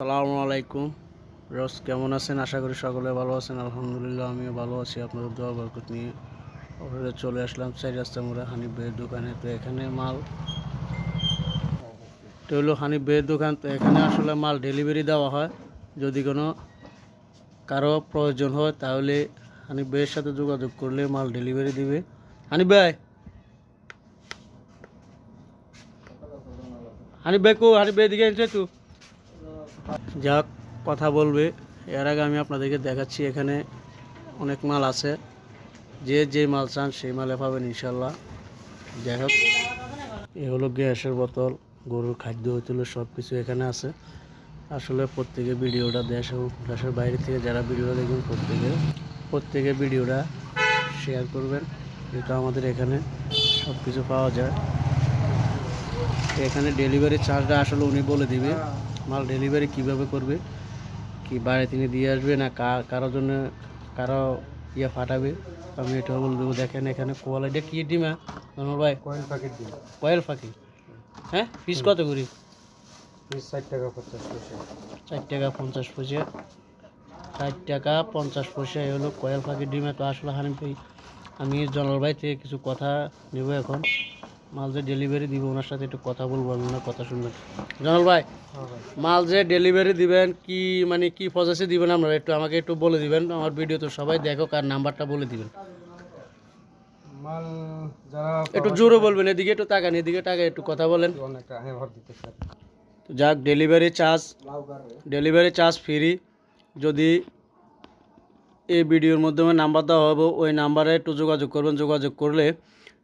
আসসালামু আলাইকুম। রোজ কেমন আছেন? আশা করি সকলে ভালো আছেন। আলহামদুলিল্লাহ আমিও ভালো আছি। আপনাদের দোয়া বরকত নিয়ে অফিসে চলে আসলাম চার রাস্তা মোড়ে হানিফ ভাইয়ের দোকানে। তো এখানে মাল তো হলো হানিফ ভাইয়ের দোকান। তো এখানে আসলে মাল ডেলিভারি দেওয়া হয়। যদি কোনো কারো প্রয়োজন হয় তাহলে হানিফ ভাইয়ের সাথে যোগাযোগ করলে মাল ডেলিভারি দিবে। হানিফ ভাই, হানিফ ভাই কো? হানিফ ভাই দিকে এসে তো যাক কথা বলবে। এর আগে আমি আপনাদেরকে দেখাচ্ছি এখানে অনেক মাল আছে। যে মাল চান সেই মালে পাবেন ইনশাল্লাহ। যাই হোক, এ হলো গ্যাসের বোতল, গরুর খাদ্য হইতেল সব কিছু এখানে আছে। আসলে প্রত্যেকে ভিডিওটা দেশ এবং দেশের বাইরে থেকে যারা ভিডিওটা দেখবেন প্রত্যেকে ভিডিওটা শেয়ার করবেন। এটা আমাদের এখানে সব কিছু পাওয়া যায়। এখানে ডেলিভারি চার্জটা আসলে উনি বলে দিবে মাল ডেলিভারি কিভাবে করবে, কি বাইরে তিনি দিয়ে আসবে না কারোর জন্য কারো ফাটাবে। আমি এটা বলে দেবো। দেখেন এখানে কোয়ালিটি কি ডিমা ভাই? কয়েল প্যাকেট দিন। কয়েল ফাঁকি। হ্যাঁ, পিস কত করি? পিস 60 টাকা 50 পয়সা। 4 টাকা 50 পয়সা। 60 টাকা 50 পয়সা এই হলো কয়েল ফাঁকি ডিমে। তো আসলে আমি জনাল ভাই থেকে কিছু কথা নেব এখন। মাল যে ডেলিভারি দিব ওনার সাথে একটু কথা বলবো, আমি ওনার কথা শুনবেন। জনাল ভাই, মাল যে ডেলিভারি দিবেন কি মানে কি প্রসেসে দিবেন আপনারা একটু আমাকে একটু বলে দিবেন। আমার ভিডিও তো সবাই দেখো, কার নাম্বারটা বলে দিবেন। মাল যারা একটু জোরে বলবেন, এদিকে একটু তাকান, এদিকে টাকা একটু কথা বলেন। অনেকটা হেভার দিতে স্যার। তো যাক, ডেলিভারি চার্জ ফ্রি। যদি এই ভিডিওর মাধ্যমে নাম্বার দেওয়া হবে ওই নাম্বারে একটু যোগাযোগ করবেন। যোগাযোগ করলে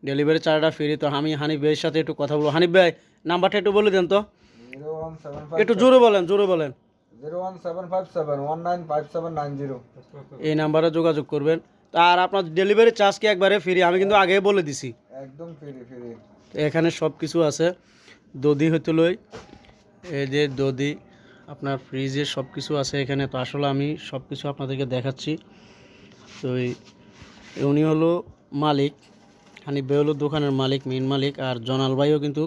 ডেলিভারি চার্জটা ফ্রি। তো আমি হানিফ ভাইয়ের সাথে একটু কথা বলবো। হানিফ ভাই, নাম্বারটা একটু বলে দেন তো। 0175 একটু জোরে বলেন, জোরে বলেন। 01757 এই নাম্বারে যোগাযোগ করবেন। আর আপনার ডেলিভারি চার্জ কি একবারে ফ্রি? আমি কিন্তু আগেই বলে দিছি। একদম ফ্রি। তো এখানে সব কিছু আছে। দধি হইতে লই, এই যে দধি, আপনার ফ্রিজে সব কিছু আছে এখানে। তো আসলে আমি সব কিছু আপনাদেরকে দেখাচ্ছি। তো উনি হলো মালিক, হানিফ ভাই হলো দোকানের মালিক, মেন মালিক। আর জনাল ভাইও কিন্তু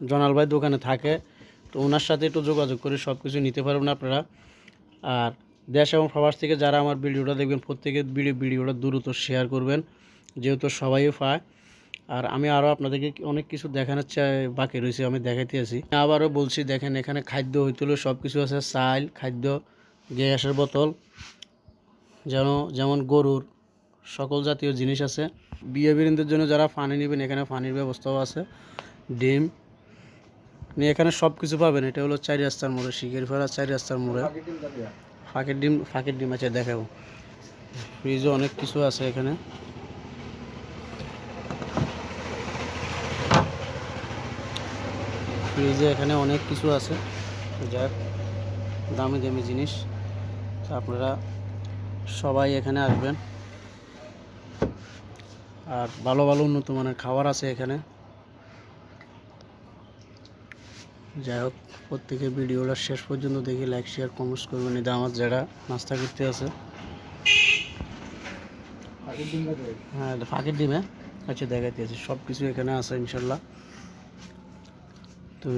জনাল ভাই দোকানে থাকে। তো ওনার সাথে একটু যোগাযোগ করে সব কিছু নিতে পারবেন আপনারা। আর দেশ এবং প্রবাস থেকে যারা আমার ভিডিওটা দেখবেন প্রত্যেকে ভিডিওটা দ্রুত শেয়ার করবেন, যেহেতু সবাই পায়। আর আমি আরও আপনাদেরকে অনেক কিছু দেখানোর বাকি রয়েছে, আমি দেখাইতে আছি। আবারও বলছি, দেখেন এখানে খাদ্য হইতেল সব কিছু আছে। চাল, খাদ্য, গ্যাসের বোতল, যেমন গরুর সকল জাতীয় জিনিস আছে। বিয়ে বিরিনদের জন্য যারা পানি নেবেন এখানে পানির ব্যবস্থাও আছে। ডিম এখানে সব কিছু পাবেন। এটা হলো 4 রাস্তার মোড়ে, শিকারিপাড়া 4 রাস্তার মোড়ে। ফাঁকের ডিম আছে, দেখাবো। ফ্রিজে অনেক কিছু আছে এখানে। ফ্রিজে এখানে অনেক কিছু আছে, যাক দামি দামি জিনিস। তো আপনারা সবাই এখানে আসবেন। আর ভালো ভালো উন্নত মানের খাবার আছে এখানে। যাই হোক, প্রত্যেকে ভিডিওটা শেষ পর্যন্ত দেখে লাইক শেয়ার কমেন্টস করবেন। এটা আমার যারা নাস্তা করতে আছে। হ্যাঁ, ফাঁকের ডিমে আচ্ছা দেখাইতে আছে। সব কিছু এখানে আছে ইনশাল্লাহ। তো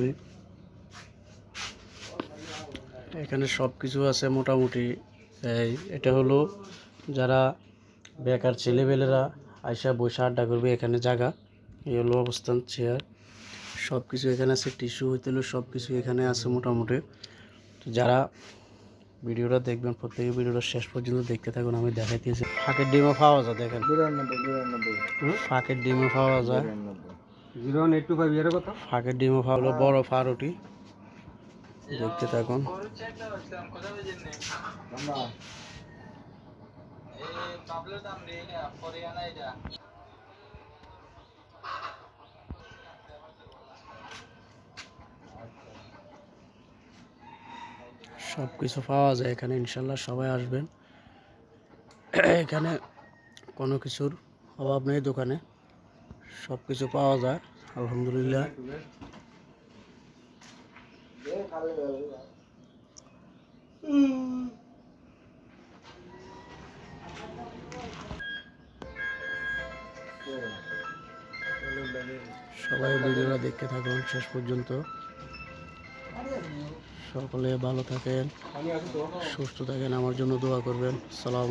এখানে সব কিছু আছে মোটামুটি। এটা হলো যারা বেকার ছেলেবেলেরা আইসা বসে আড্ডা করবে এখানে জায়গা। এই হলো অবস্থান, চেয়ার সব কিছু এখানে আছে। টিস্যু হইতে সব কিছু এখানে আছে মোটামুটি। তো যারা ভিডিওটা দেখবেন প্রত্যেকে ভিডিওটা শেষ পর্যন্ত দেখতে থাকুন, আমি দেখাইতেছি। ফাঁকের ডিমও পাওয়া যায়, দেখেন 92 ফাঁকের ডিমও পাওয়া যায়। 01825 এর কত? ফাঁকের ডিমও পাওয়া হলো বড় ফারুটি, দেখতে থাকুন। সব কিছু পাওয়া যায় এখানে ইনশাল্লাহ, সবাই আসবেন। এখানে কোনো কিছুর অভাব নেই দোকানে, সব কিছু পাওয়া যায় আলহামদুলিল্লাহ। সবাই ভিডিওটা দেখতে থাকুন শেষ পর্যন্ত। সকলে ভালো থাকেন, সুস্থ থাকেন, আমার জন্য দোয়া করবেন। সালাম।